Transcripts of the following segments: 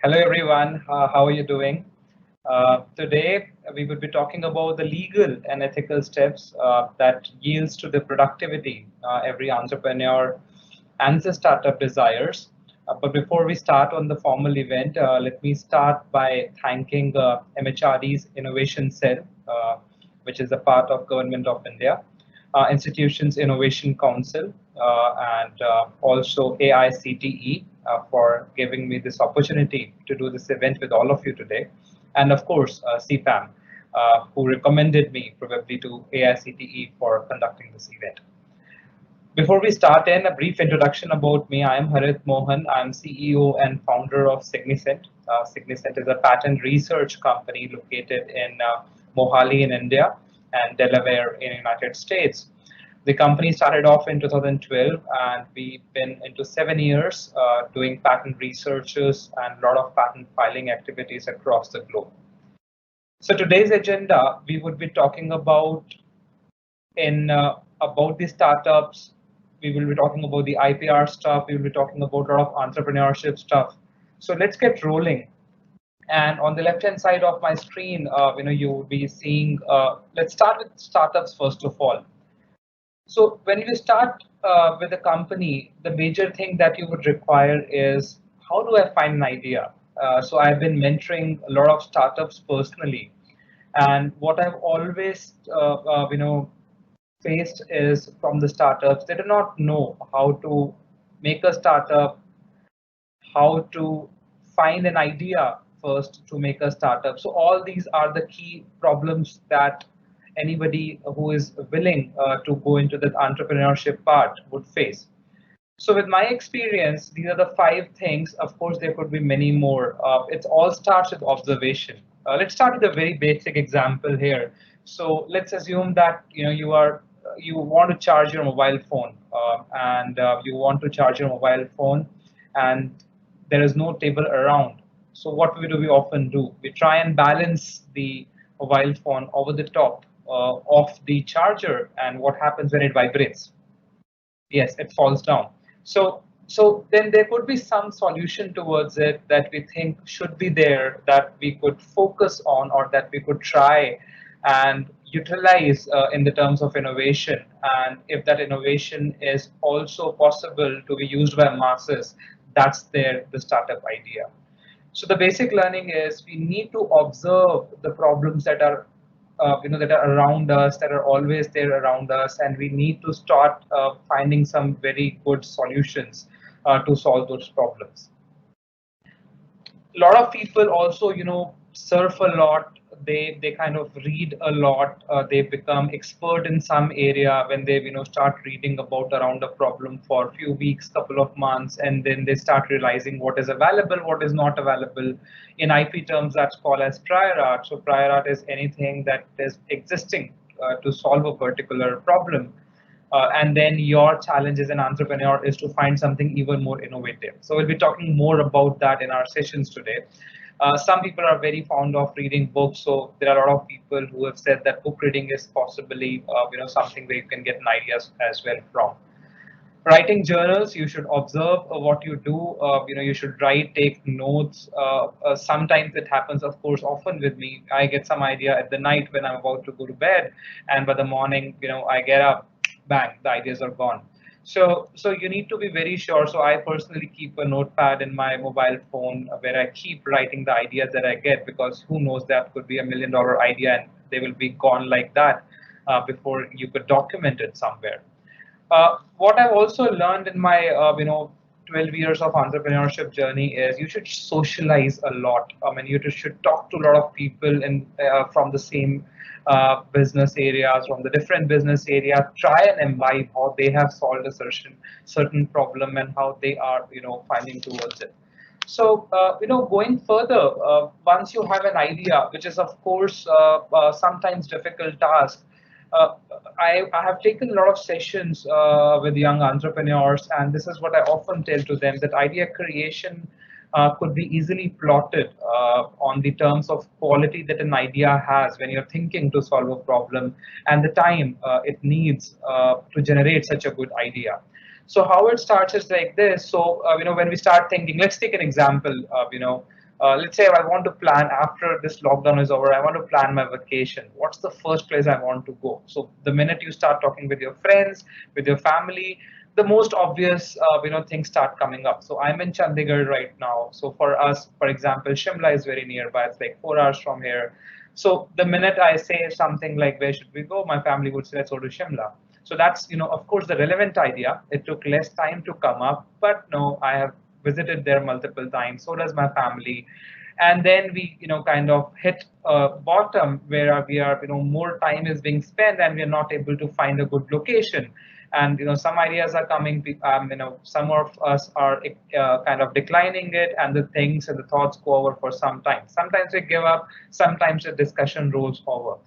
Hello everyone, how are you doing? Today we will be talking about the legal and ethical steps that yields to the productivity every entrepreneur and the startup desires. But before we start on the formal event, let me start by thanking MHRD's Innovation Cell, which is a part of Government of India, Institutions Innovation Council, and also AICTE for giving me this opportunity to do this event with all of you today. And of course, CPAM, who recommended me probably to AICTE for conducting this event. Before we start in, a brief introduction about me. I am Harit Mohan. I'm CEO and founder of Signicent. Signicent is a patent research company located in Mohali in India and Delaware in the United States. The company started off in 2012 and we've been into 7 years doing patent researches and a lot of patent filing activities across the globe. So today's agenda, we would be talking about about the startups. We will be talking about the IPR stuff. We will be talking about a lot of entrepreneurship stuff. So let's get rolling. And on the left-hand side of my screen, you will be seeing. Let's start with startups first of all. So when you start with a company, the major thing that you would require is how do I find an idea? So I've been mentoring a lot of startups personally, and what I've always faced is from the startups, they do not know how to make a startup, how to find an idea first to make a startup. So all these are the key problems that anybody who is willing to go into the entrepreneurship part would face. So with my experience, these are the 5 things. Of course, there could be many more. It all starts with observation. Let's start with a very basic example here. So let's assume that you want to charge your mobile phone, and you want to charge your mobile phone, and there is no table around. So what do we often do? We try and balance the mobile phone over the top of the charger, and what happens when it vibrates? Yes, it falls down. So then there could be some solution towards it that we think should be there, that we could focus on or that we could try and utilize in the terms of innovation. And if that innovation is also possible to be used by masses, that's the startup idea. So the basic learning is we need to observe the problems that are that are around us, that are always there around us, and we need to start finding some very good solutions to solve those problems. A lot of people also, surf a lot. They kind of read a lot. They become expert in some area when they start reading about around a problem for a few weeks, couple of months, and then they start realizing what is available, what is not available. In IP terms, that's called as prior art. So prior art is anything that is existing to solve a particular problem. And then your challenge as an entrepreneur is to find something even more innovative. So we'll be talking more about that in our sessions today. Some people are very fond of reading books, so there are a lot of people who have said that book reading is possibly something where you can get an ideas as well from. Writing journals, you should observe what you do. You should write, take notes. Sometimes it happens, of course, often with me. I get some idea at the night when I'm about to go to bed, and by the morning, I get up, bang, the ideas are gone. So you need to be very sure. So I personally keep a notepad in my mobile phone where I keep writing the ideas that I get, because who knows, that could be $1 million idea and they will be gone like that before you could document it somewhere. What I've also learned in my 12 years of entrepreneurship journey is you should socialize a lot. I mean, you should talk to a lot of people from the same business areas, from the different business areas. Try and imbibe how they have solved a certain problem and how they are finding towards it. So going further, once you have an idea, which is of course sometimes difficult task. uh, I have taken a lot of sessions with young entrepreneurs, and this is what I often tell to them, that idea creation could be easily plotted on the terms of quality that an idea has when you're thinking to solve a problem, and the time it needs to generate such a good idea. So how it starts is like this. So when we start thinking, let's take an example. Let's say I want to plan after this lockdown is over, I want to plan my vacation. What's the first place I want to go? So the minute you start talking with your friends, with your family, the most obvious things start coming up. So I'm in Chandigarh right now. So for us, for example, Shimla is very nearby. It's like 4 hours from here. So the minute I say something like where should we go, my family would say let's go to Shimla. So that's of course the relevant idea. It took less time to come up, but no, I have visited there multiple times. So does my family. And then we kind of hit bottom where we are more time is being spent and we are not able to find a good location. And some ideas are coming, some of us are kind of declining it, and the things and the thoughts go over for some time. Sometimes we give up, sometimes the discussion rolls over.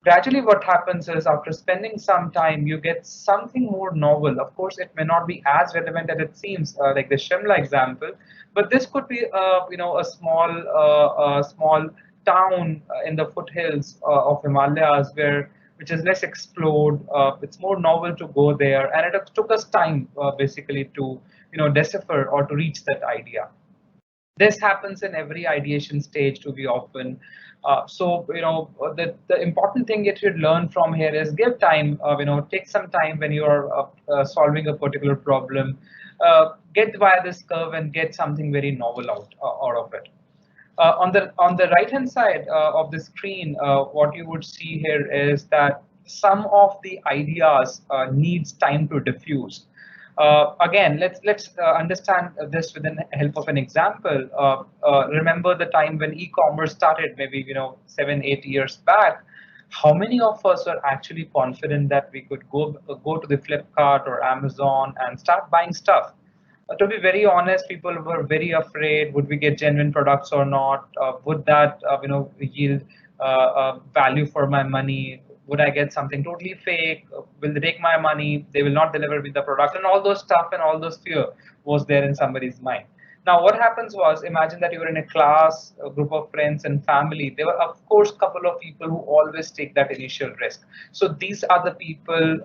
Gradually what happens is after spending some time you get something more novel. Of course it may not be as relevant as it seems, like the Shimla example, but this could be a small town in the foothills of Himalayas where which is less explored. It's more novel to go there, and it took us time basically to decipher or to reach that idea. This happens in every ideation stage to be often. The important thing that you learn from here is give time. Take some time when you are solving a particular problem. Get via this curve and get something very novel out of it. On the right hand side of the screen, what you would see here is that some of the ideas needs time to diffuse. Again, let's understand this with the help of an example. Remember the time when e-commerce started, maybe 7-8 years back. How many of us are actually confident that we could go to the Flipkart or Amazon and start buying stuff? To be very honest, people were very afraid. Would we get genuine products or not? Would that yield value for my money? Would I get something totally fake? Will they take my money? They will not deliver me the product, and all those stuff and all those fear was there in somebody's mind. Now, what happens was, imagine that you were in a class, a group of friends and family. There were, of course, a couple of people who always take that initial risk. So these are the people,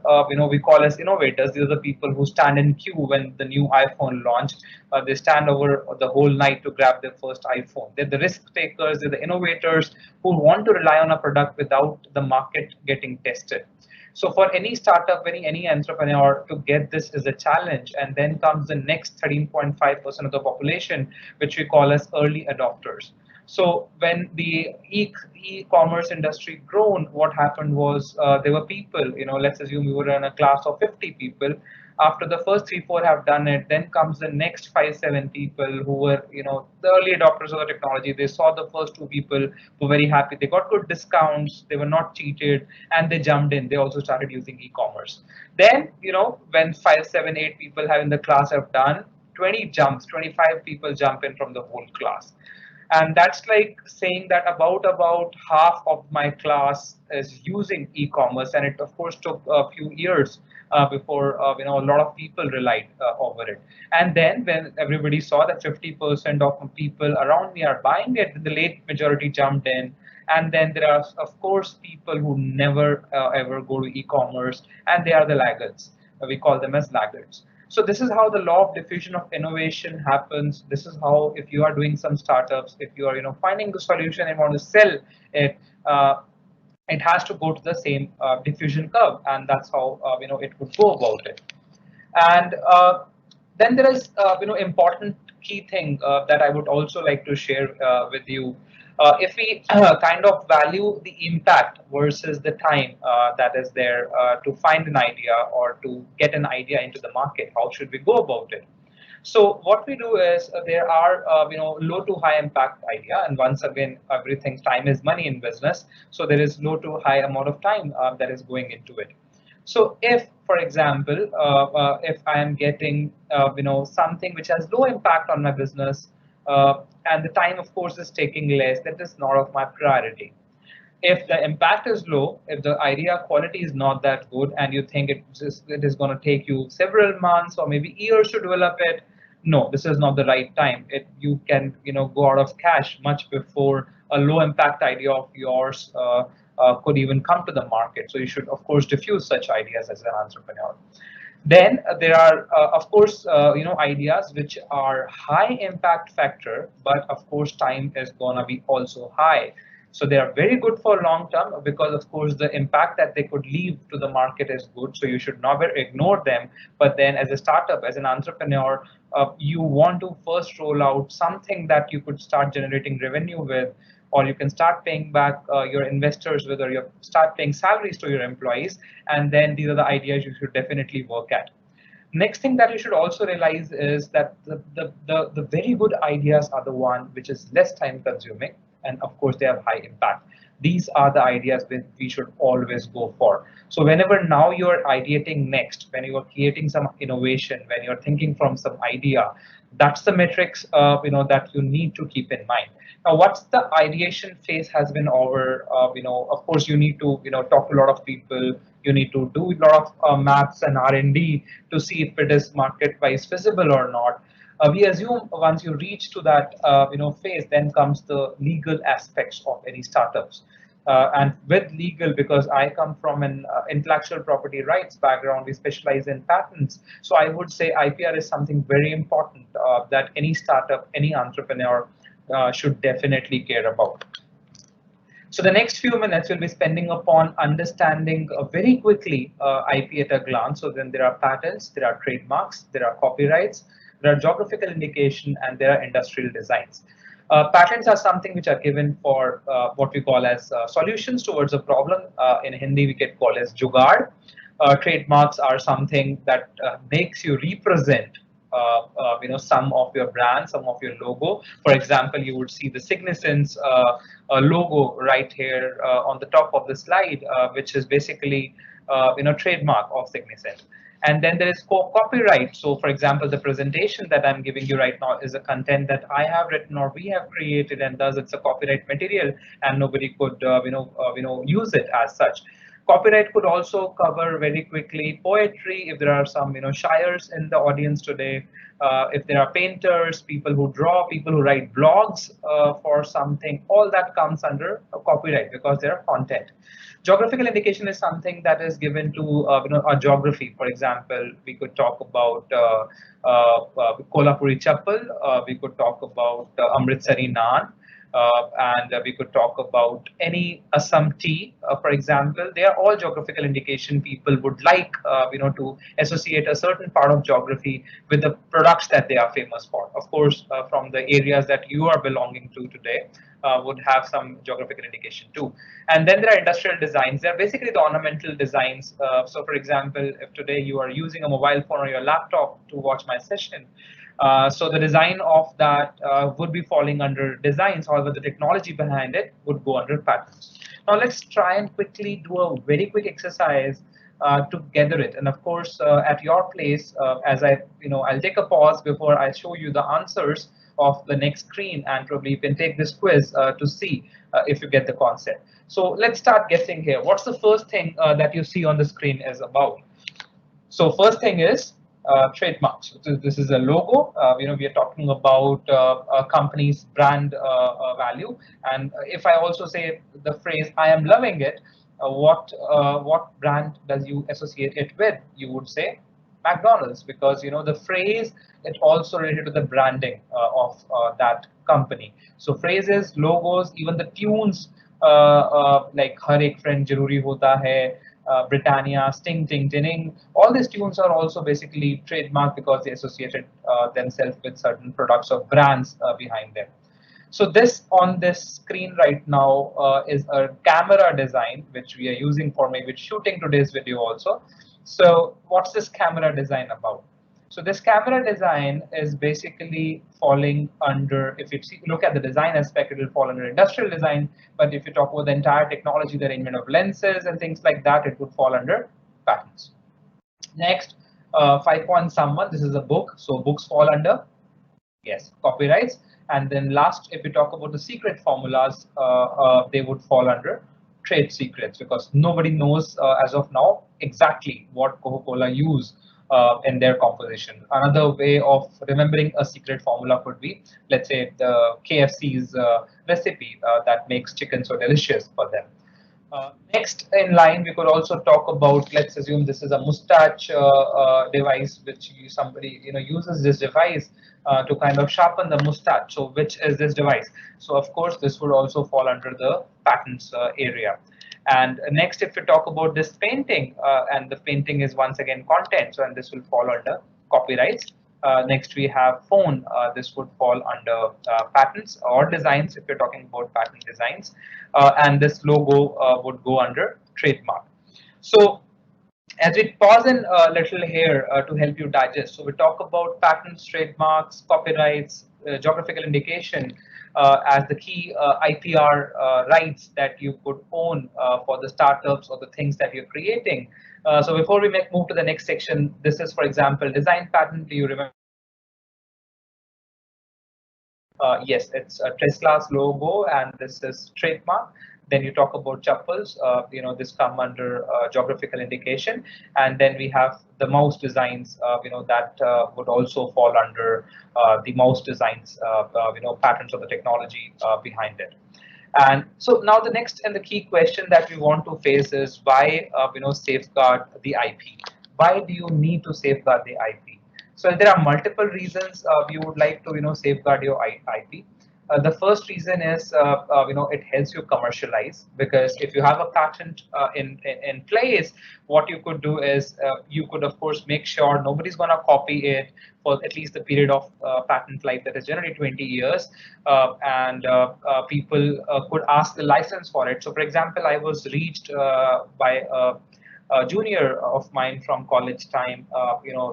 we call as innovators. These are the people who stand in queue when the new iPhone launched. They stand over the whole night to grab their first iPhone. They're the risk takers. They're the innovators who want to rely on a product without the market getting tested. So for any startup, any entrepreneur to get this is a challenge. And then comes the next 13.5% of the population, which we call as early adopters. So when the e-commerce industry grown, what happened was there were people, let's assume we were in a class of 50 people. After the first 3-4 have done it, then comes the next 5-7 people who were the early adopters of the technology. They saw the first 2 people, were very happy. They got good discounts, they were not cheated, and they jumped in. They also started using e-commerce. Then when 5-7-8 people have in the class have done, 20 jumps, 25 people jump in from the whole class. And that's like saying that about half of my class is using e-commerce, and it of course took a few years before a lot of people relied over it. And then when everybody saw that 50% of people around me are buying it, the late majority jumped in. And then there are of course people who never ever go to e-commerce, and they are the laggards. We call them as laggards. So this is how the law of diffusion of innovation happens. This is how, if you are doing some startups, if you are finding the solution and want to sell it, it has to go to the same diffusion curve, and that's how it would go about it. And then there is important key thing that I would also like to share with you. If we kind of value the impact versus the time that is there to find an idea or to get an idea into the market, how should we go about it? So what we do is there are low to high impact idea, and once again everything, time is money in business. So there is low to high amount of time that is going into it. So if, for example, if I am getting something which has low impact on my business, and the time of course is taking less, that is not of my priority. If the impact is low, if the idea quality is not that good, and you think it is going to take you several months or maybe years to develop it, no, this is not the right time. You can go out of cash much before a low impact idea of yours could even come to the market. So you should of course diffuse such ideas as an entrepreneur. Then there are, of course, ideas which are high impact factor, but of course time is gonna be also high. So they are very good for long term because of course the impact that they could leave to the market is good. So you should never ignore them. But then as a startup, as an entrepreneur, you want to first roll out something that you could start generating revenue with, or you can start paying back your investors with, or you start paying salaries to your employees. And then these are the ideas you should definitely work at. Next thing that you should also realize is that the very good ideas are the one which is less time consuming, and of course they have high impact. These are the ideas that we should always go for. So whenever now you're ideating next, when you are creating some innovation, when you're thinking from some idea, that's the metrics that you need to keep in mind. Now, once the ideation phase has been over, of course, you need to talk to a lot of people. You need to do a lot of maths and R&D to see if it is market-wise feasible or not. We assume once you reach to that phase, then comes the legal aspects of any startups. And with legal, because I come from an intellectual property rights background, we specialize in patents. So I would say IPR is something very important that any startup, any entrepreneur should definitely care about. So the next few minutes we'll be spending upon understanding very quickly IP at a glance. So then there are patents, there are trademarks, there are copyrights, there are geographical indication, and there are industrial designs. Patents are something which are given for what we call as solutions towards a problem. In Hindi, we get called as jugaad. Trademarks are something that makes you represent some of your brand, some of your logo. For example, you would see the Signicent logo right here on the top of the slide, which is basically trademark of Signicent. And then there is copyright. So for example, the presentation that I'm giving you right now is a content that I have written or we have created, and thus it's a copyright material and nobody could use it as such. Copyright could also cover very quickly poetry, if there are some shires in the audience today, if there are painters, people who draw, people who write blogs for something, all that comes under copyright because they are content. Geographical indication is something that is given to a geography. For example, we could talk about Kolhapuri chappal, we could talk about Amritsari naan, and we could talk about any Assam tea, for example. They are all geographical indication. People would like, to associate a certain part of geography with the products that they are famous for. Of course, from the areas that you are belonging to today, would have some geographical indication too. And then there are industrial designs. They're basically the ornamental designs. So for example, if today you are using a mobile phone or your laptop to watch my session, so the design of that would be falling under designs. However, the technology behind it would go under patents. Now let's try and quickly do a very quick exercise to gather it. And of course, at your place, as I'll take a pause before I show you the answers of the next screen, and probably you can take this quiz to see if you get the concept. So let's start guessing here. What's the first thing that you see on the screen is about? So first thing is trademarks. So this is a logo. We are talking about a company's brand value. And if I also say the phrase "I am loving it," what brand does you associate it with? You would say McDonald's, because the phrase, it also related to the branding of that company. So phrases, logos, even the tunes like "Har Ek Friend Jaruri Hota Hai," Britannia, Sting Ting Tinning. All these tunes are also basically trademarked because they associated themselves with certain products or brands behind them. So this on this screen right now is a camera design which we are using for maybe shooting today's video also. So what's this camera design about? So this camera design is basically falling under, if you look at the design aspect, it will fall under industrial design. But if you talk about the entire technology, the arrangement of lenses and things like that, it would fall under patents. Next, 5 Point Someone, this is a book. So books fall under, yes, copyrights. And then last, if we talk about the secret formulas, they would fall under trade secrets, because nobody knows as of now exactly what Coca-Cola use in their composition. Another way of remembering a secret formula could be, let's say, the KFC's recipe that makes chicken so delicious for them. Next in line, we could also talk about, let's assume this is a mustache device, which somebody uses this device to kind of sharpen the mustache. So which is this device? So of course, this would also fall under the patents area. And next, if we talk about this painting, and the painting is once again content, so and this will fall under copyrights. Next, we have phone. This would fall under patents or designs if you're talking about patent designs. And this logo would go under trademark. So as we pause in a little here to help you digest, so we talk about patents, trademarks, copyrights, geographical indication as the key IPR rights that you could own for the startups or the things that you're creating. So before we move to the next section, this is, for example, design patent. Do you remember? Yes, it's a Tesla's logo, and this is trademark. Then you talk about chappals, this come under geographical indication, and then we have the mouse designs, that would also fall under the mouse designs, patterns of the technology behind it. And so now the next and the key question that we want to face is why, safeguard the IP? Why do you need to safeguard the IP? So there are multiple reasons you would like to, safeguard your IP. The first reason is, it helps you commercialize, because if you have a patent in place, what you could do is you could, of course, make sure nobody's going to copy it for at least the period of patent life that is generally 20 years, and people could ask the license for it. So, for example, I was reached by a junior of mine from college time.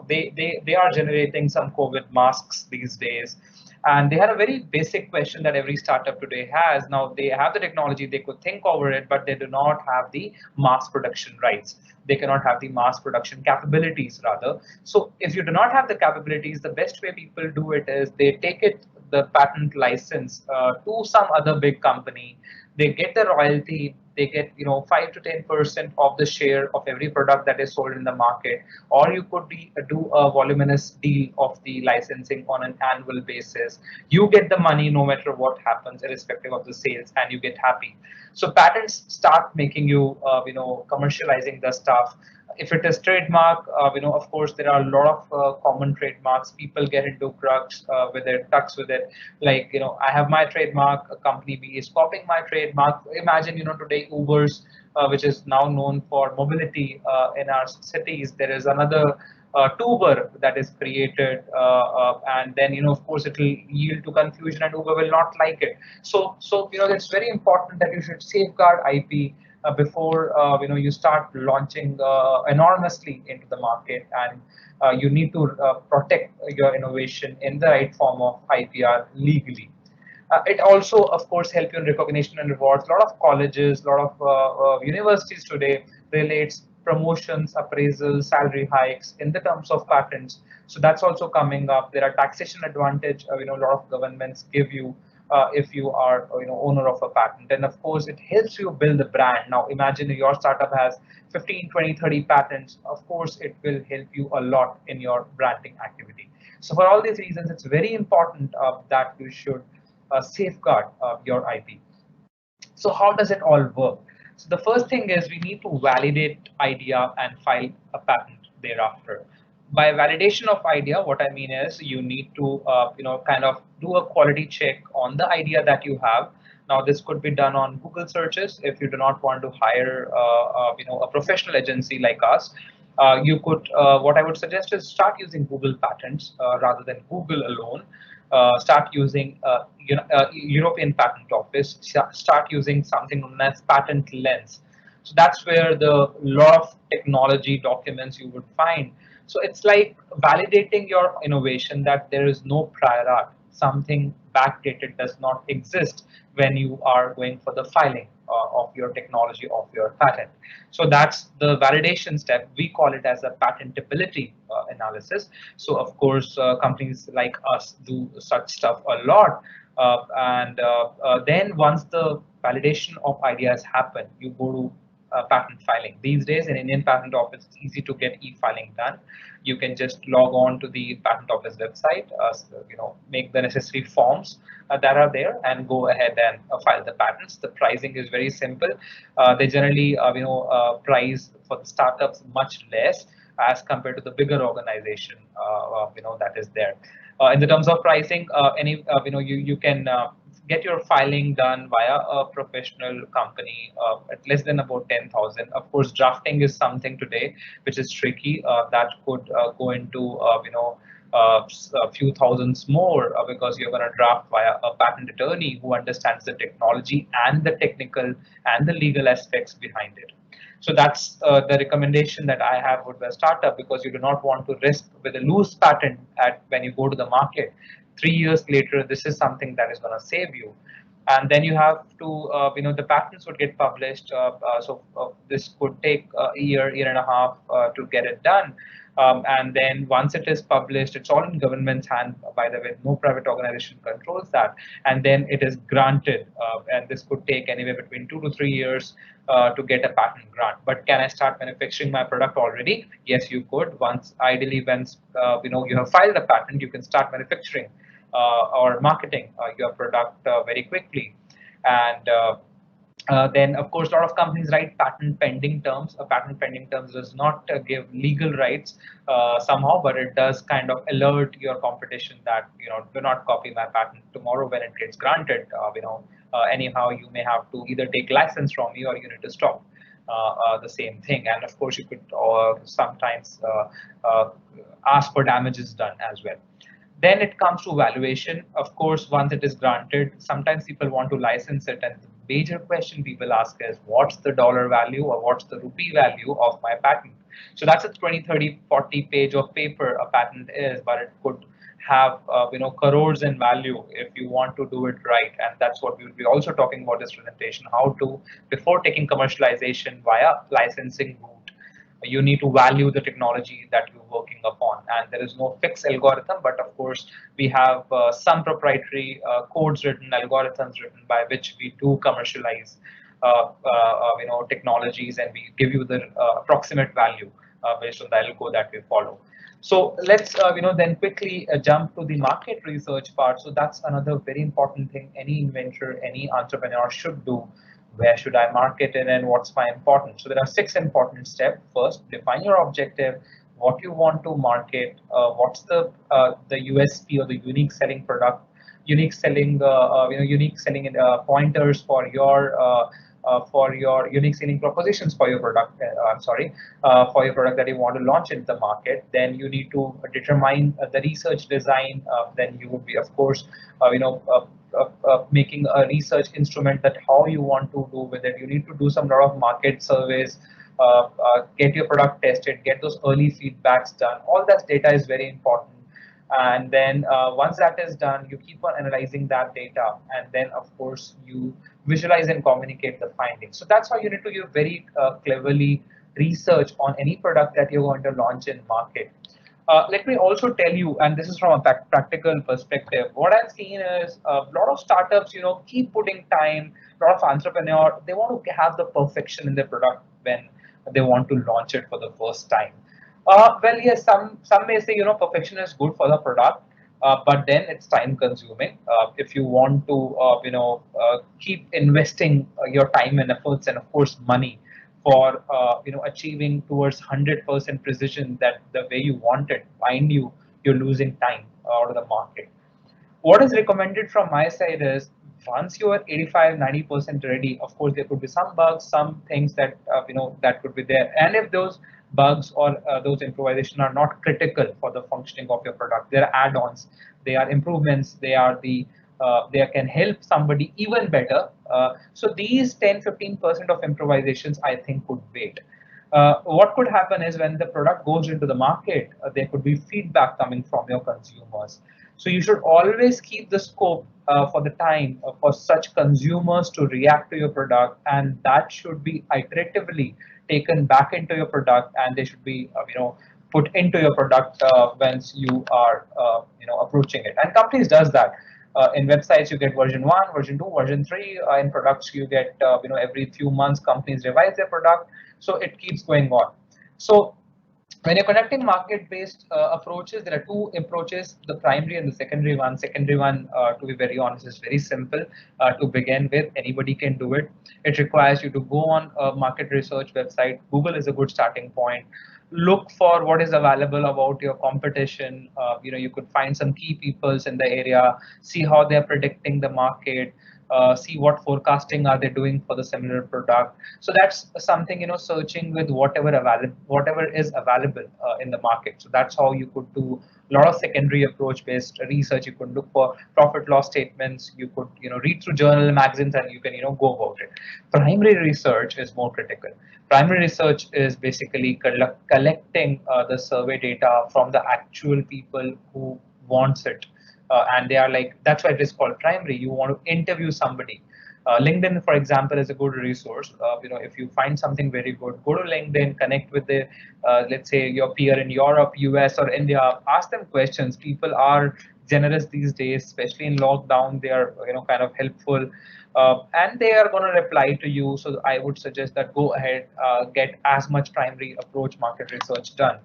They are generating some COVID masks these days, and they had a very basic question that every startup today has. Now they have the technology, they could think over it, but they do not have the mass production rights. They cannot have the mass production capabilities, rather. So if you do not have the capabilities, the best way people do it is they take it, the patent license, to some other big company. They get the royalty. They get 5 to 10% of the share of every product that is sold in the market. Or you could do a voluminous deal of the licensing on an annual basis. You get the money no matter what happens, irrespective of the sales, and you get happy. So patents start making you, commercializing the stuff. If it is trademark, of course, there are a lot of common trademarks. People get into crux with it, tucks with it. Like, I have my trademark, company B is copying my trademark. Imagine, today Ubers, which is now known for mobility in our cities, there is another tuber that is created, and then, of course, it will yield to confusion, and Uber will not like it. So it's very important that you should safeguard IP before you start launching enormously into the market, and you need to protect your innovation in the right form of IPR legally. It also, of course, help you in recognition and rewards. A lot of colleges, a lot of universities today relates promotions, appraisals, salary hikes in the terms of patents. So that's also coming up. There are taxation advantage. A lot of governments give you if you are owner of a patent, and of course it helps you build the brand. Now imagine your startup has 15, 20, 30 patents. Of course it will help you a lot in your branding activity. So for all these reasons, it's very important that you should safeguard your IP. So how does it all work? So the first thing is we need to validate idea and file a patent thereafter. By validation of idea, what I mean is you need to kind of do a quality check on the idea that you have. Now this could be done on Google searches if you do not want to hire a professional agency like us. You could, what I would suggest is start using Google Patents rather than Google alone. Start using European Patent Office. Start using something known as Patent Lens. So that's where the lot of technology documents you would find. So it's like validating your innovation that there is no prior art. Something backdated does not exist when you are going for the filing of your technology, of your patent. So that's the validation step. We call it as a patentability analysis. So of course, companies like us do such stuff a lot. And then once the validation of ideas happen, you go to patent filing. These days in Indian Patent Office, it's easy to get e-filing done. You can just log on to the Patent Office website, make the necessary forms that are there, and go ahead and file the patents. The pricing is very simple. They generally, price for the startups much less as compared to the bigger organization, that is there. In the terms of pricing, you can get your filing done via a professional company at less than about 10,000. Of course, drafting is something today which is tricky. That could go into a few thousands more because you're going to draft via a patent attorney who understands the technology and the technical and the legal aspects behind it. So that's the recommendation that I have with the startup, because you do not want to risk with a loose patent when you go to the market. 3 years later, this is something that is going to save you. And then you have to, the patents would get published. This could take a year and a half to get it done. And then once it is published, it's all in government's hand, by the way, no private organization controls that. And then it is granted. And this could take anywhere between 2 to 3 years to get a patent grant. But can I start manufacturing my product already? Yes, you could. Ideally, once you have filed a patent, you can start manufacturing or marketing your product very quickly. And then, of course, a lot of companies write patent pending terms. A patent pending terms does not give legal rights somehow, but it does kind of alert your competition that, do not copy my patent tomorrow when it gets granted. Anyhow, you may have to either take license from me or you need to stop the same thing. And of course, you could sometimes ask for damages done as well. Then it comes to valuation. Of course, once it is granted, sometimes people want to license it, and the major question people ask is, what's the dollar value or what's the rupee value of my patent? So that's a 20, 30, 40 page of paper a patent is, but it could have crores in value if you want to do it right. And that's what we will be also talking about this presentation, how to, before taking commercialization via licensing route, you need to value the technology that you're working upon. And there is no fixed algorithm, but of course, we have some proprietary codes written, algorithms written by which we do commercialize technologies, and we give you the approximate value based on the algo that we follow. So let's then quickly jump to the market research part. So that's another very important thing any inventor, any entrepreneur should do. Where should I market it, and what's my important? So there are 6 important steps. First, define your objective, what you want to market, what's the USP or the unique selling product, unique selling pointers for your unique selling propositions for your product. For your product that you want to launch in the market. Then you need to determine the research design. Then you would be, of course, making a research instrument that how you want to do with it. You need to do some lot of market surveys, get your product tested, get those early feedbacks done. All that data is very important. And then once that is done, you keep on analyzing that data, and then of course you visualize and communicate the findings. So that's how you need to very cleverly research on any product that you're going to launch in market. Let me also tell you, and this is from a practical perspective, what I've seen is a lot of startups, keep putting time. A lot of entrepreneurs, they want to have the perfection in their product when they want to launch it for the first time. Well, yes, some may say, perfection is good for the product, but then it's time consuming. If you want to, keep investing your time and efforts and of course money for achieving towards 100% precision that the way you want it, mind you, you're losing time out of the market. What is recommended from my side is, once you are 85-90% ready, of course there could be some bugs, some things that that could be there, and if those bugs or those improvisation are not critical for the functioning of your product, they are add-ons, they are improvements, they are they can help somebody even better. So these 10-15% of improvisations, I think, could wait. What could happen is, when the product goes into the market, there could be feedback coming from your consumers. So you should always keep the scope for the time for such consumers to react to your product, and that should be iteratively taken back into your product, and they should be put into your product once you are approaching it. And companies does that. In websites, you get version 1, version 2, version 3. In products, you get every few months companies revise their product. So it keeps going on. So when you're conducting market-based approaches, there are two approaches: the primary and the secondary one. Secondary one, to be very honest, is very simple to begin with. Anybody can do it. It requires you to go on a market research website. Google is a good starting point. Look for what is available about your competition. You could find some key peoples in the area, see how they're predicting the market, see what forecasting are they doing for the similar product. So that's something, searching with whatever is available in the market. So that's how you could do a lot of secondary approach based research. You could look for profit loss statements. You could read through journal magazines, and you can go about it. Primary research is more critical. Primary research is basically collecting the survey data from the actual people who wants it, and they are like, that's why it is called primary. You want to interview somebody. LinkedIn, for example, is a good resource. If you find something very good, go to LinkedIn, connect with the, let's say, your peer in Europe, US, or India. Ask them questions. People are generous these days, especially in lockdown. They are, kind of helpful, and they are going to reply to you. So I would suggest that go ahead, get as much primary approach market research done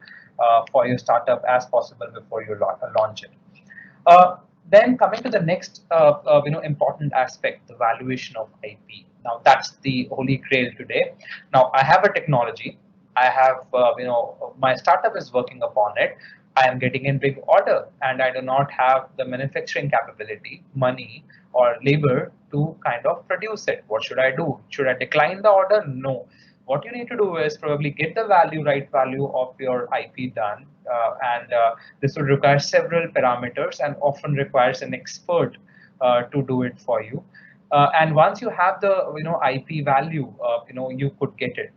for your startup as possible before you launch it. Uh, then coming to the next, important aspect, the valuation of IP. Now that's the holy grail today. Now I have a technology. I have, my startup is working upon it. I am getting in big order, and I do not have the manufacturing capability, money, or labor to kind of produce it. What should I do? Should I decline the order? No. What you need to do is probably get the right value of your IP done, and this would require several parameters and often requires an expert to do it for you. And once you have the IP value, you could get it.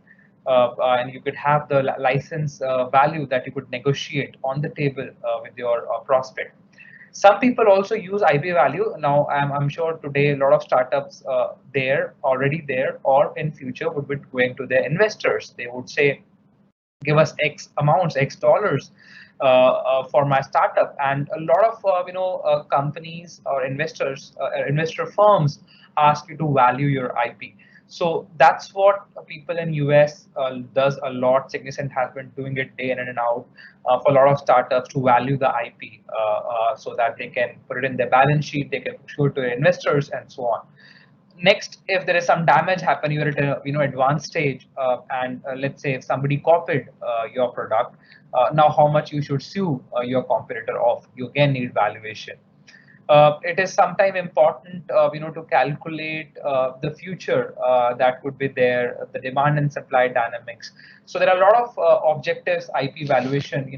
And you could have the license value that you could negotiate on the table with your prospect. Some people also use IP value. Now, I'm sure today a lot of startups already there, or in future would be going to their investors. They would say, give us X amounts, X dollars for my startup. And a lot of companies or investor firms ask you to value your IP. So that's what people in US does a lot. Signicent has been doing it day in and out for a lot of startups to value the IP so that they can put it in their balance sheet, they can show it to their investors, and so on. Next, if there is some damage happen, you're at a advanced stage, and let's say if somebody copied your product, now how much you should sue your competitor of? You again need valuation. It is sometimes important, to calculate the future that could be there, the demand and supply dynamics. So there are a lot of objectives IP valuation,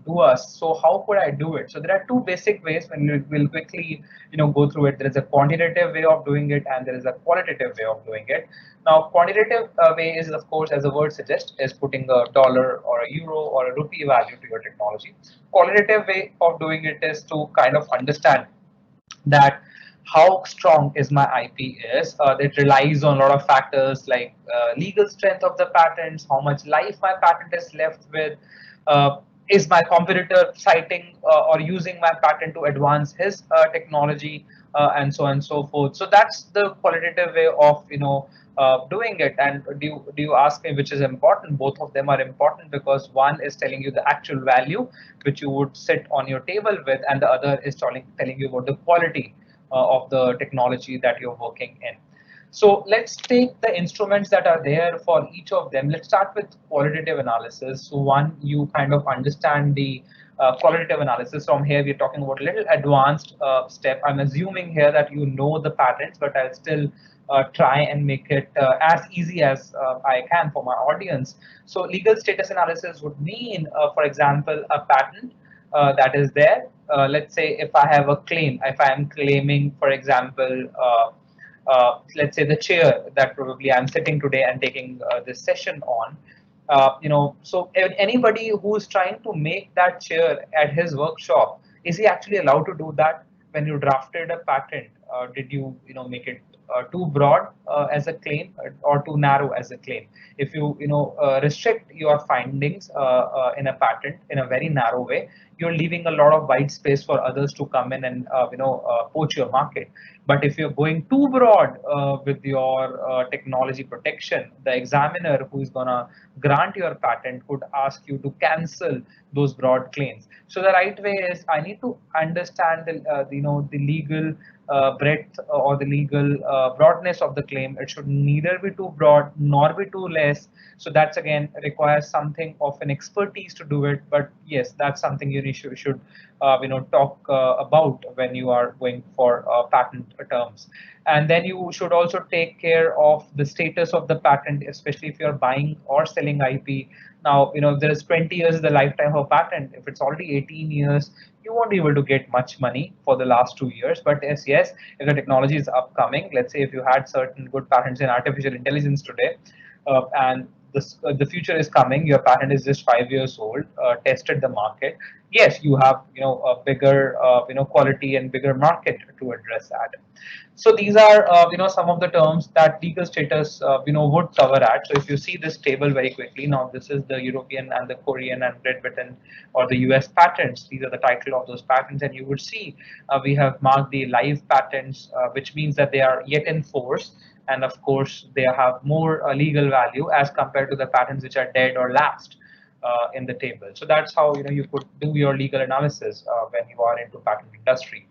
do us. So how could I do it? So there are two basic ways. When we'll quickly, go through it. There is a quantitative way of doing it, and there is a qualitative way of doing it. Now, quantitative way is, of course, as the word suggests, is putting a dollar or a euro or a rupee value to your technology. Qualitative way of doing it is to kind of understand that how strong is my IP is. It relies on a lot of factors like legal strength of the patents, how much life my patent is left with, uh, is my competitor citing or using my patent to advance his technology, and so on and so forth. So that's the qualitative way of doing it. And do you ask me which is important? Both of them are important, because one is telling you the actual value which you would sit on your table with, and the other is telling you about the quality of the technology that you're working in. So let's take the instruments that are there for each of them. Let's start with qualitative analysis. So one, you kind of understand the qualitative analysis. From here, we're talking about a little advanced step. I'm assuming here that you know the patents, but I'll still try and make it as easy as I can for my audience. So legal status analysis would mean, for example, a patent that is there. Let's say if I have a claim, if I am claiming, for example, let's say the chair that probably I'm sitting today and taking this session on. So anybody who's trying to make that chair at his workshop, is he actually allowed to do that? When you drafted a patent, did you, make it too broad as a claim or too narrow as a claim. If you restrict your findings in a patent in a very narrow way, you're leaving a lot of white space for others to come in and poach your market. But if you're going too broad with your technology protection, the examiner who is gonna grant your patent could ask you to cancel those broad claims. So the right way is I need to understand the legal breadth or the legal broadness of the claim. It should neither be too broad nor be too less. So that's again requires something of an expertise to do it. But yes, that's something you should talk about when you are going for patent terms. And then you should also take care of the status of the patent, especially if you're buying or selling IP. Now, if there's 20 years is the lifetime of a patent. If it's already 18 years, you won't be able to get much money for the last 2 years. But yes, if the technology is upcoming, let's say if you had certain good patents in artificial intelligence today, and the future is coming, your patent is just 5 years old, tested the market. Yes, you have a bigger quality and bigger market to address that. So these are some of the terms that legal status would cover at. So if you see this table very quickly, now this is the European and the Korean and Great Britain or the US patents. These are the title of those patents, and you would see we have marked the live patents, which means that they are yet in force, and of course they have more legal value as compared to the patents which are dead or lapsed in the table. So that's how you could do your legal analysis when you are into patent industry.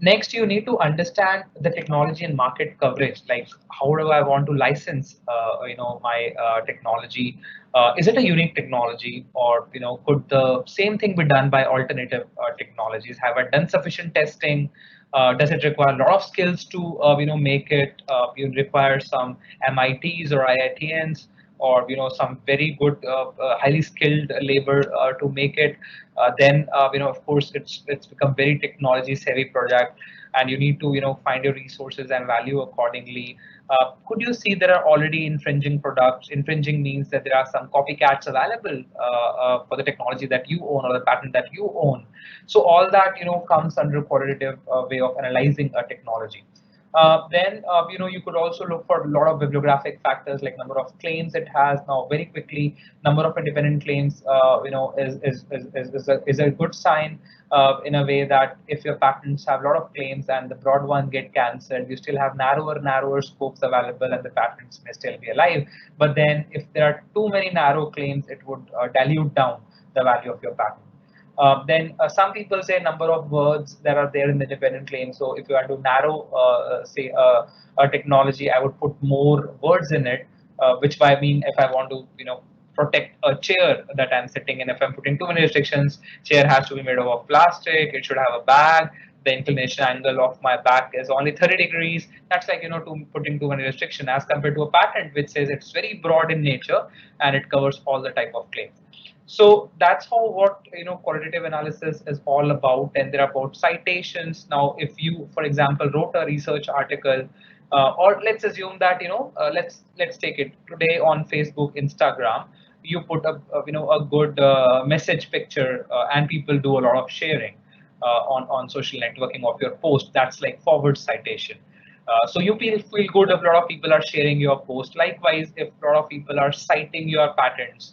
Next, you need to understand the technology and market coverage. Like, how do I want to license, my technology? Is it a unique technology, or could the same thing be done by alternative technologies? Have I done sufficient testing? Does it require a lot of skills to, make it? You require some MITs or IITNs, or some very good, highly skilled labor to make it. Then of course it's become very technology savvy project, and you need to find your resources and value accordingly. Could you see there are already infringing products? Infringing means that there are some copycats available for the technology that you own or the patent that you own. So all that comes under qualitative way of analyzing a technology. Then you could also look for a lot of bibliographic factors like number of claims it has. Now, very quickly, number of independent claims is a good sign in a way that if your patents have a lot of claims and the broad ones get cancelled, you still have narrower scopes available and the patents may still be alive. But then if there are too many narrow claims, it would dilute down the value of your patent. Then some people say number of words that are there in the dependent claim. So if you are to narrow, say, a technology, I would put more words in it, which I mean if I want to, protect a chair that I'm sitting in. If I'm putting too many restrictions, chair has to be made of plastic. It should have a bag. The inclination angle of my back is only 30 degrees. That's like, putting too many restriction as compared to a patent, which says it's very broad in nature and it covers all the type of claims. So that's how what qualitative analysis is all about, and there are about citations. Now, if you, for example, wrote a research article, or let's assume that let's take it today on Facebook, Instagram, you put a good message picture, and people do a lot of sharing on social networking of your post. That's like forward citation. So you feel good if a lot of people are sharing your post. Likewise, if a lot of people are citing your patents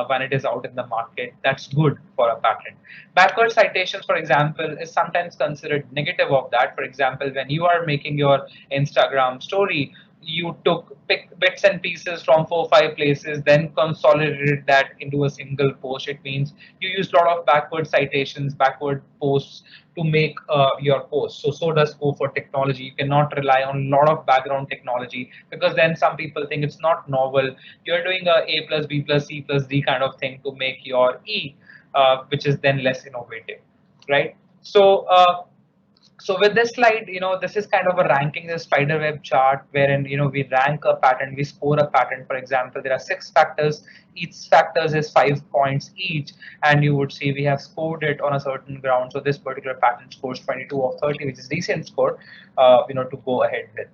when it is out in the market, that's good for a patent. Backward citations, for example, is sometimes considered negative of that. For example, when you are making your Instagram story, you took bits and pieces from 4 or 5 places, then consolidated that into a single post. It means you use a lot of backward citations, backward posts to make your post. So does go for technology. You cannot rely on a lot of background technology, because then some people think it's not novel. You're doing a plus B plus C plus D kind of thing to make your E, which is then less innovative, right? So with this slide, this is kind of a ranking, the spider web chart, wherein we rank a patent, we score a patent. For example, there are 6 factors. Each factors is 5 points each, and you would see we have scored it on a certain ground. So this particular patent scores 22 of 30, which is decent score, to go ahead with.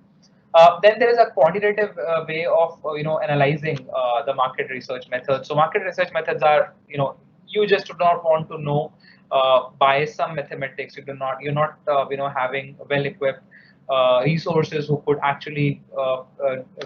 Then there is a quantitative way of analyzing the market research methods. So market research methods are you just do not want to know by some mathematics. You're not having well equipped resources who could actually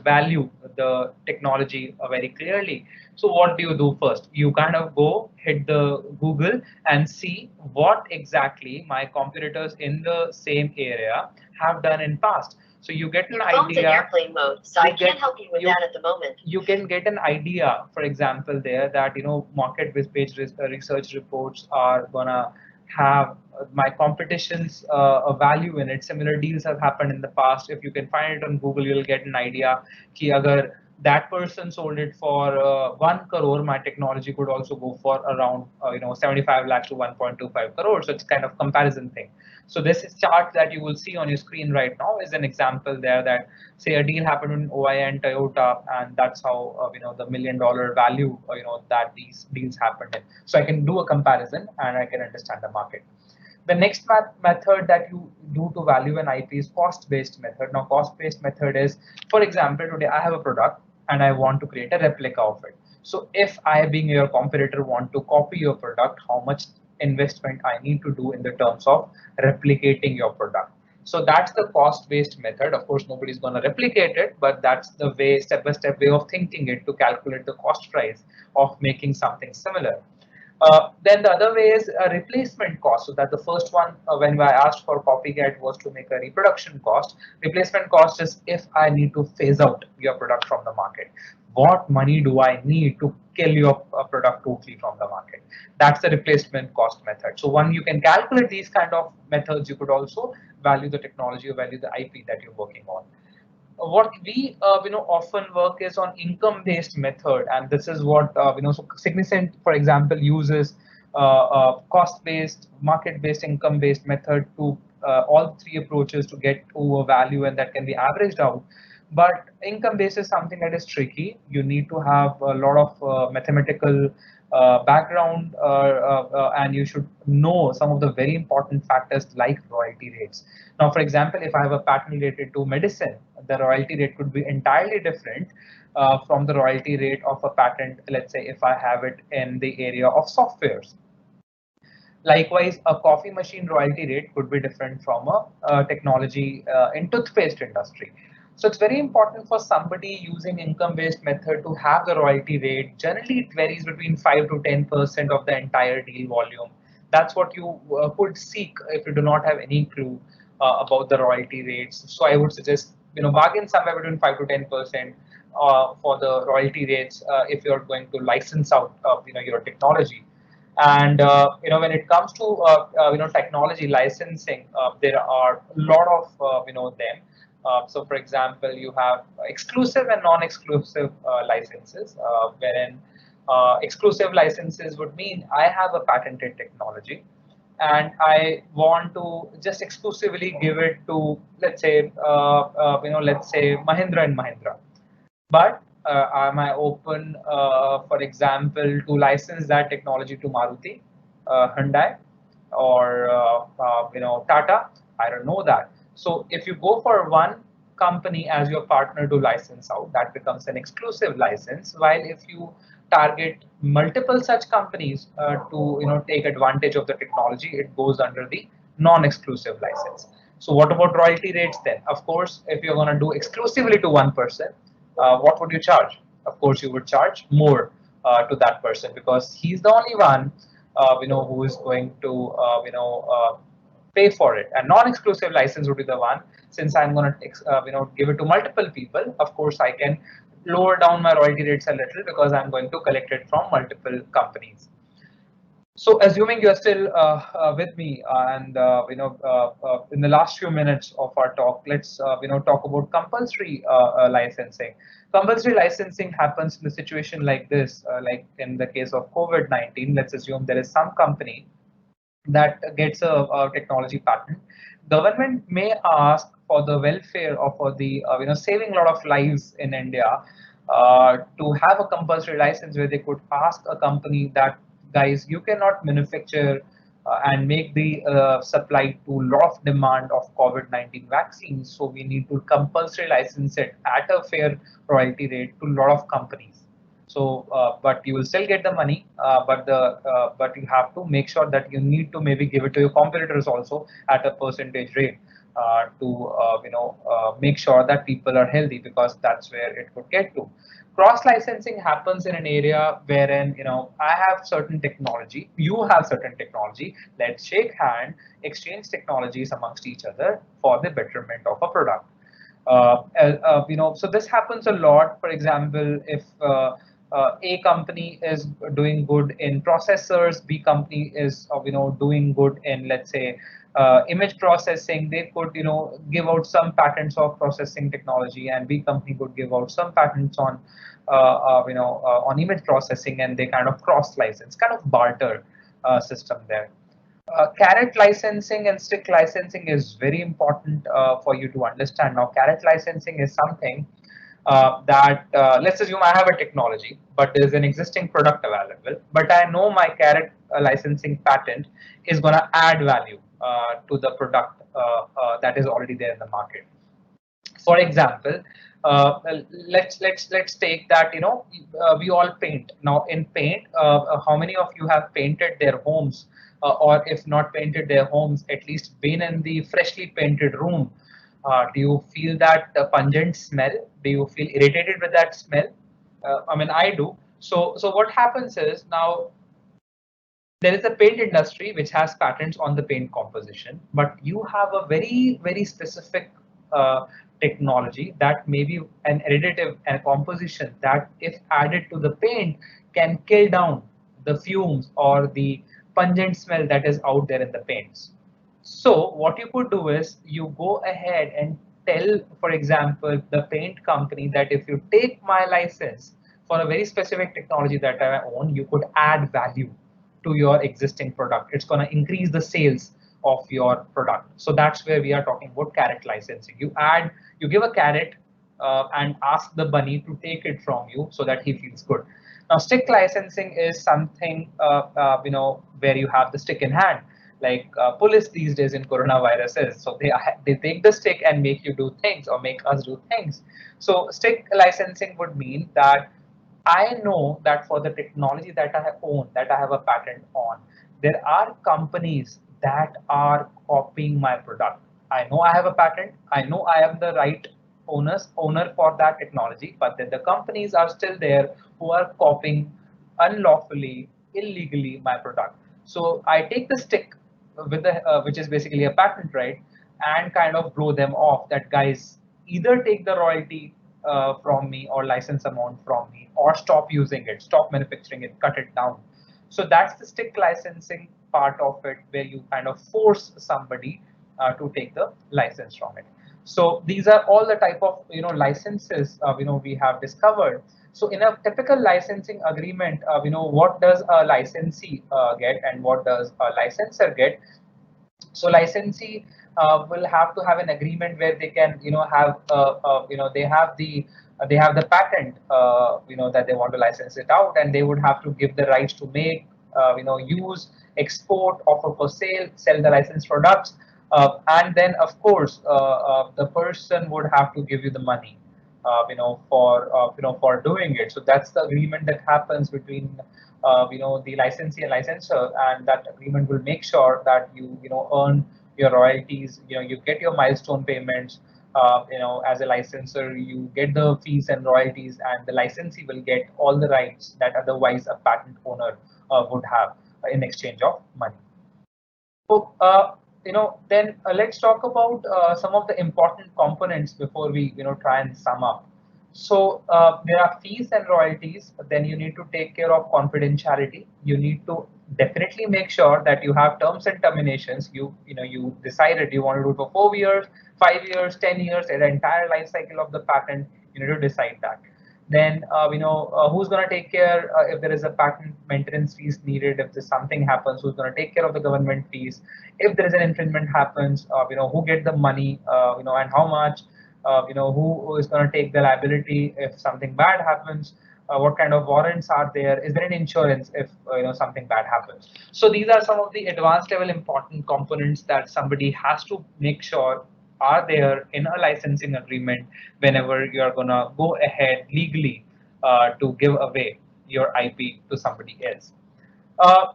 value the technology very clearly. So what do you do first? You kind of go hit the Google and see what exactly my competitors in the same area have done in past. So you get an Your phone's in idea. airplane mode, so I can't help you with that at the moment. You can get an idea, for example, there that market-based research reports are gonna have my competition's a value in it. Similar deals have happened in the past. If you can find it on Google, you'll get an idea. Ki agar that person sold it for 1 crore, my technology could also go for around 75 lakhs to 1.25 crores. So it's kind of comparison thing. So this is chart that you will see on your screen right now is an example there that say a deal happened in OI and Toyota, and that's how the $1 million value that these deals happened in. So I can do a comparison and I can understand the market. The next method that you do to value an IP is cost-based method. Now, cost-based method is, for example, today I have a product and I want to create a replica of it. So if I, being your competitor, want to copy your product, how much investment I need to do in the terms of replicating your product. So that's the cost-based method. Of course, nobody's going to replicate it, but that's the way, step-by-step way of thinking it to calculate the cost price of making something similar. Then the other way is a replacement cost. So that the first one, when I asked for copycat, was to make a reproduction cost. Replacement cost is if I need to phase out your product from the market. What money do I need to kill your product totally from the market? That's the replacement cost method. So when you can calculate these kind of methods, you could also value the technology or value the IP that you're working on. What we often work is on income-based method, and this is what so Signicent, for example, uses cost-based, market-based, income-based method to all three approaches to get to a value, and that can be averaged out. But income-based is something that is tricky. You need to have a lot of mathematical background, and you should know some of the very important factors like royalty rates. Now, for example, if I have a patent related to medicine, the royalty rate could be entirely different from the royalty rate of a patent, let's say, if I have it in the area of softwares. Likewise, a coffee machine royalty rate could be different from a technology in toothpaste industry. So it's very important for somebody using income-based method to have the royalty rate. Generally, it varies between 5 to 10% of the entire deal volume. That's what you could seek if you do not have any clue about the royalty rates. So I would suggest bargain somewhere between 5 to 10% for the royalty rates if you're going to license out your technology. And when it comes to technology licensing, there are a lot of them. So, for example, you have exclusive and non-exclusive licenses, wherein exclusive licenses would mean I have a patented technology, and I want to just exclusively give it to, let's say, Mahindra and Mahindra. But am I open, for example, to license that technology to Maruti, Hyundai, or Tata? I don't know that. So if you go for one company as your partner to license out, that becomes an exclusive license. While if you target multiple such companies to take advantage of the technology, it goes under the non-exclusive license. So what about royalty rates then? Of course, if you're going to do exclusively to one person, what would you charge? Of course, you would charge more to that person because he's the only one, who is going to, pay for it. A non-exclusive license would be the one. Since I'm going to, give it to multiple people, of course, I can lower down my royalty rates a little because I'm going to collect it from multiple companies. So, assuming you're still with me, and in the last few minutes of our talk, let's talk about compulsory licensing. Compulsory licensing happens in a situation like this, like in the case of COVID-19. Let's assume there is some company that gets a technology patent. Government may ask for the welfare or for the saving a lot of lives in India to have a compulsory license where they could ask a company that, guys, you cannot manufacture and make the supply to a lot of demand of COVID-19 vaccines. So we need to compulsory license it at a fair royalty rate to a lot of companies. So, but you will still get the money, but you have to make sure that you need to maybe give it to your competitors also at a percentage rate. to make sure that people are healthy, because that's where it could get to. Cross licensing happens in an area wherein I have certain technology, you have certain technology. Let's shake hand, exchange technologies amongst each other for the betterment of a product. So this happens a lot. For example, if A company is doing good in processors, B company is doing good in, let's say, image processing, they could give out some patents of processing technology, and B company could give out some patents on image processing, and they kind of cross license, kind of barter system there. Carrot licensing and stick licensing is very important for you to understand. Now, carrot licensing is something that, let's assume I have a technology, but there's an existing product available, but I know my carrot licensing patent is going to add value to the product that is already there in the market. For example, let's take that we all paint. Now in paint, how many of you have painted their homes, or if not painted their homes, at least been in the freshly painted room? Do you feel that pungent smell? Do you feel irritated with that smell? I mean, I do. So what happens is, now there is a paint industry which has patents on the paint composition, but you have a very specific technology that may be an additive and a composition that, if added to the paint, can kill down the fumes or the pungent smell that is out there in the paints. So what you could do is, you go ahead and tell, for example, the paint company that if you take my license for a very specific technology that I own, you could add value to your existing product. It's going to increase the sales of your product. So that's where we are talking about carrot licensing. You give a carrot and ask the bunny to take it from you so that he feels good. Now, stick licensing is something where you have the stick in hand, like police these days in coronaviruses. So they take the stick and make you do things, or make us do things. So stick licensing would mean that I know that for the technology that I own, that I have a patent on, there are companies that are copying my product. I know I have a patent. I know I am the right owner for that technology, but then the companies are still there who are copying unlawfully, illegally my product. So I take the stick with the which is basically a patent, right, and kind of blow them off. That, guys, either take the royalty from me, or license amount from me, or stop using it, stop manufacturing it, cut it down. So that's the stick licensing part of it, where you kind of force somebody to take the license from it. So these are all the type of licenses we have discovered. So in a typical licensing agreement, what does a licensee get, and what does a licensor get? So licensee will have to have an agreement where they can have they have the patent that they want to license it out, and they would have to give the rights to make use, export, offer for sale, sell the licensed products, and then of course the person would have to give you the money for doing it. So that's the agreement that happens between the licensee and licensor, and that agreement will make sure that you earn your royalties, you get your milestone payments. As a licensor, you get the fees and royalties, and the licensee will get all the rights that otherwise a patent owner would have in exchange of money. So, then let's talk about some of the important components before we, try and sum up. So there are fees and royalties. Then you need to take care of confidentiality. You need to definitely make sure that you have terms and terminations. You decided you want to do it for 4 years, 5 years, 10 years, the entire life cycle of the patent. You need to decide that. Then who's going to take care if there is a patent maintenance fees needed. If there's something happens, who's going to take care of the government fees? If there is an infringement happens, who get the money, and how much? Who is going to take the liability if something bad happens? What kind of warrants are there? Is there an insurance if something bad happens? So these are some of the advanced level important components that somebody has to make sure are there in a licensing agreement whenever you're gonna go ahead legally to give away your IP to somebody else. Uh,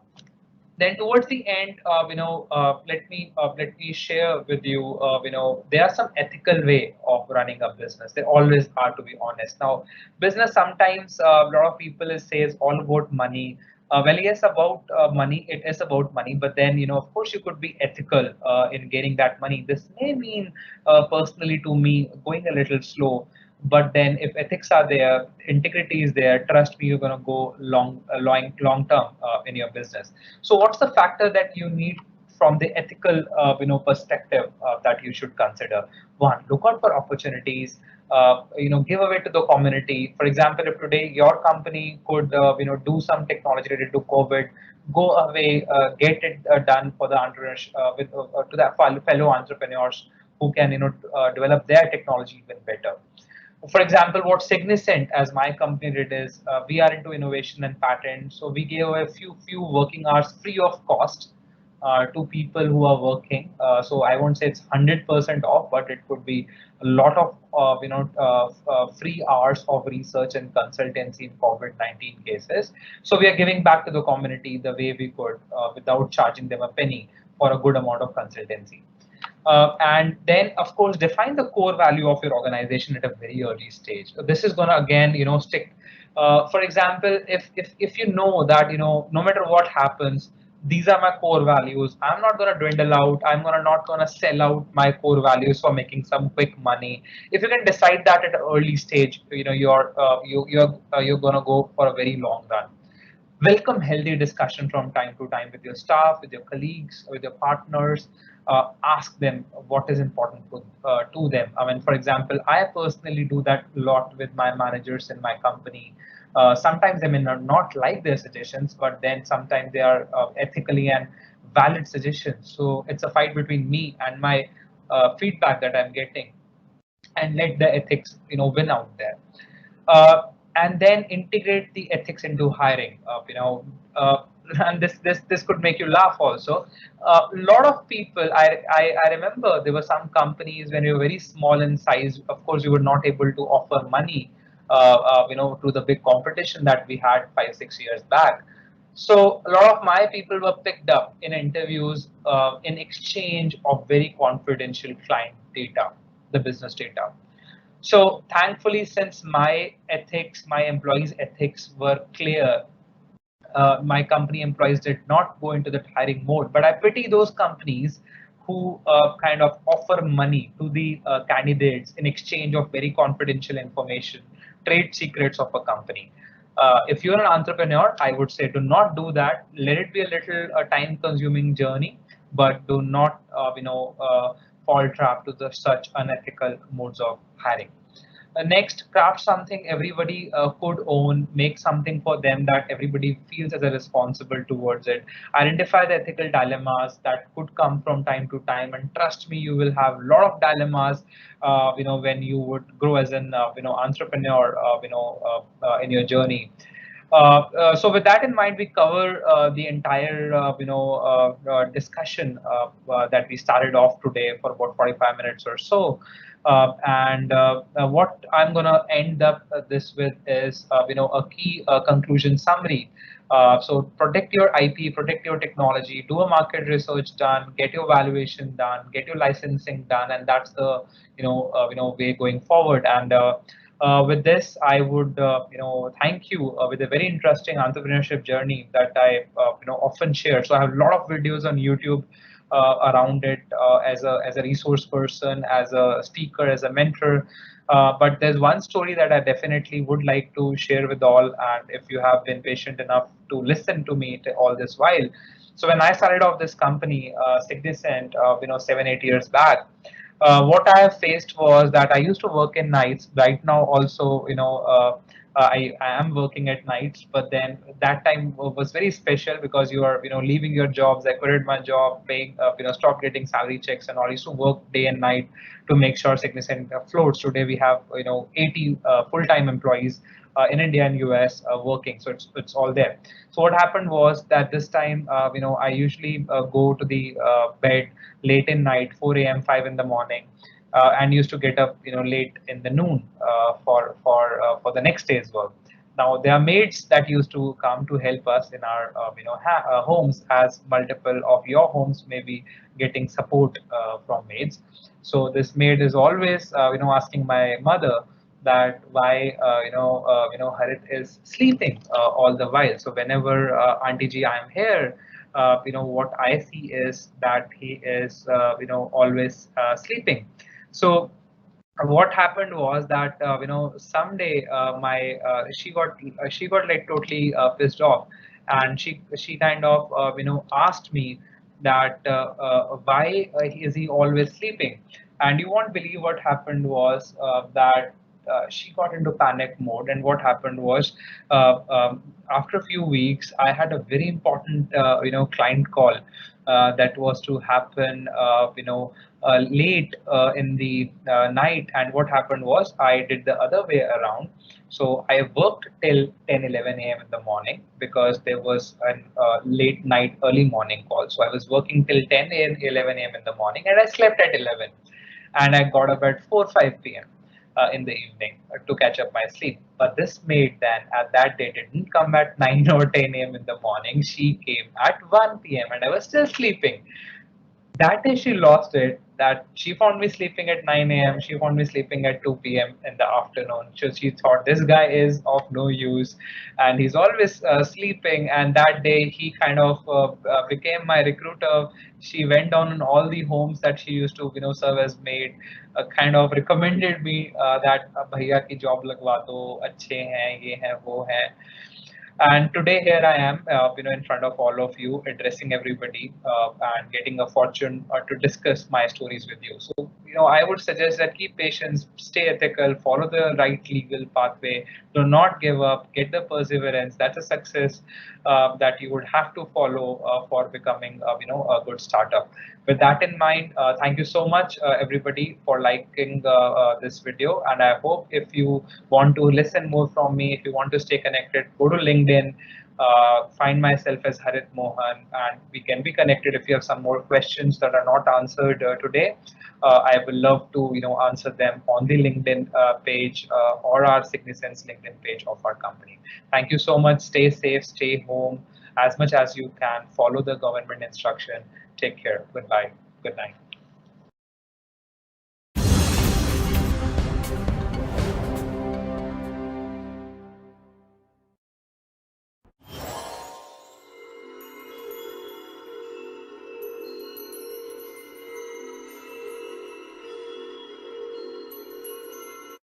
Then towards the end, let me share with you, there are some ethical way of running a business. There always are, to be honest. Now, business sometimes a lot of people is says all about money. Well, yes, about money, it is about money, but then of course, you could be ethical in getting that money. This may mean personally to me going a little slow, but then if ethics are there, integrity is there, trust me, you're going to go long term in your business. So what's the factor that you need from the ethical perspective that you should consider? One, look out for opportunities. Give away to the community. For example, if today your company could do some technology related to COVID, go away, get it done for the entrepreneurs with to the fellow entrepreneurs who can develop their technology even better. For example, what Signicent, as my company did, is we are into innovation and patent. So we gave a few working hours free of cost to people who are working. So I won't say it's 100% off, but it could be a lot of free hours of research and consultancy in COVID-19 cases. So we are giving back to the community the way we could without charging them a penny for a good amount of consultancy. And then, of course, define the core value of your organization at a very early stage. This is going to again, stick. For example, if you know that no matter what happens, these are my core values. I'm not going to dwindle out. I'm gonna not going to sell out my core values for making some quick money. If you can decide that at an early stage, you're going to go for a very long run. Welcome healthy discussion from time to time with your staff, with your colleagues, with your partners. Ask them what is important to them. I mean, for example, I personally do that a lot with my managers in my company. Sometimes they may not like their suggestions, but then sometimes they are ethically and valid suggestions. So it's a fight between me and my feedback that I'm getting, and let the ethics win out there. And then integrate the ethics into hiring. And this could make you laugh also. A lot of people, I remember there were some companies when we were very small in size. Of course, we were not able to offer money, to the big competition that we had 5 6 years back. So a lot of my people were picked up in interviews in exchange of very confidential client data, the business data. So thankfully, since my ethics, my employees' ethics were clear, my company employees did not go into that hiring mode. But I pity those companies who kind of offer money to the candidates in exchange of very confidential information, trade secrets of a company. If you're an entrepreneur, I would say do not do that. Let it be a little time-consuming journey, but do not, fall trap to the such unethical modes of hiring. Next, craft something everybody could own, make something for them that everybody feels as a responsible towards it. Identify the ethical dilemmas that could come from time to time, and trust me, you will have a lot of dilemmas, when you would grow as an, entrepreneur, in your journey. So with that in mind, we cover the entire discussion that we started off today for about 45 minutes or so. And what I'm going to end up this with is a key conclusion summary. So protect your IP, protect your technology, do a market research done, get your valuation done, get your licensing done, and that's the way going forward. And with this, I would thank you with a very interesting entrepreneurship journey that I often share. So I have a lot of videos on YouTube around it as a resource person, as a speaker, as a mentor. But there's one story that I definitely would like to share with all, and if you have been patient enough to listen to me all this while. So when I started off this company, Signicent, 7 8 years back, what I have faced was that I used to work in nights. Right now, also, I am working at nights, but then that time was very special because you are, leaving your jobs. I quitted my job, paying, stopped getting salary checks, and all. I used to work day and night to make sure Significant floats. Today we have, 80 full-time employees in India and US working, so it's all there. So what happened was that this time, I usually go to the bed late in night, 4 a.m., 5 in the morning, and used to get up, late in the noon for the next day's work. Now there are maids that used to come to help us in our homes, as multiple of your homes may be getting support from maids. So this maid is always asking my mother that why Harit is sleeping all the while. So whenever Auntie Ji, I am here, what I see is that he is always sleeping. So what happened was that someday my she got like totally pissed off, and she kind of asked me that why is he always sleeping. And you won't believe what happened was that she got into panic mode. And what happened was after a few weeks I had a very important client call that was to happen late in the night. And what happened was I did the other way around. So I worked till 10-11 a.m. in the morning, because there was an late night early morning call. So I was working till 10 a.m. 11 a.m. in the morning, and I slept at 11, and I got up at 4 5 p.m. In the evening to catch up my sleep. But this maid then at that day didn't come at 9 or 10 a.m. in the morning. She came at 1 p.m. and I was still sleeping. That day she lost it, that she found me sleeping at 9 a.m. She found me sleeping at 2 p.m. in the afternoon. So she thought this guy is of no use, and he's always sleeping. And that day he kind of became my recruiter. She went down in all the homes that she used to serve as maid, kind of recommended me that भैया की job लगवा दो, अच्छे हैं, ये हैं, वो हैं. And today here I am, in front of all of you, addressing everybody and getting a fortune to discuss my stories with you. So, I would suggest that keep patience, stay ethical, follow the right legal pathway, do not give up, get the perseverance. That's a success that you would have to follow for becoming, a good startup. With that in mind, thank you so much, everybody, for liking this video. And I hope if you want to listen more from me, if you want to stay connected, go to LinkedIn, find myself as Harit Mohan, and we can be connected. If you have some more questions that are not answered today, I will love to answer them on the LinkedIn page or our Signicent's LinkedIn page of our company. Thank you so much. Stay safe, stay home as much as you can. Follow the government instruction. Take care. Goodbye. Good night.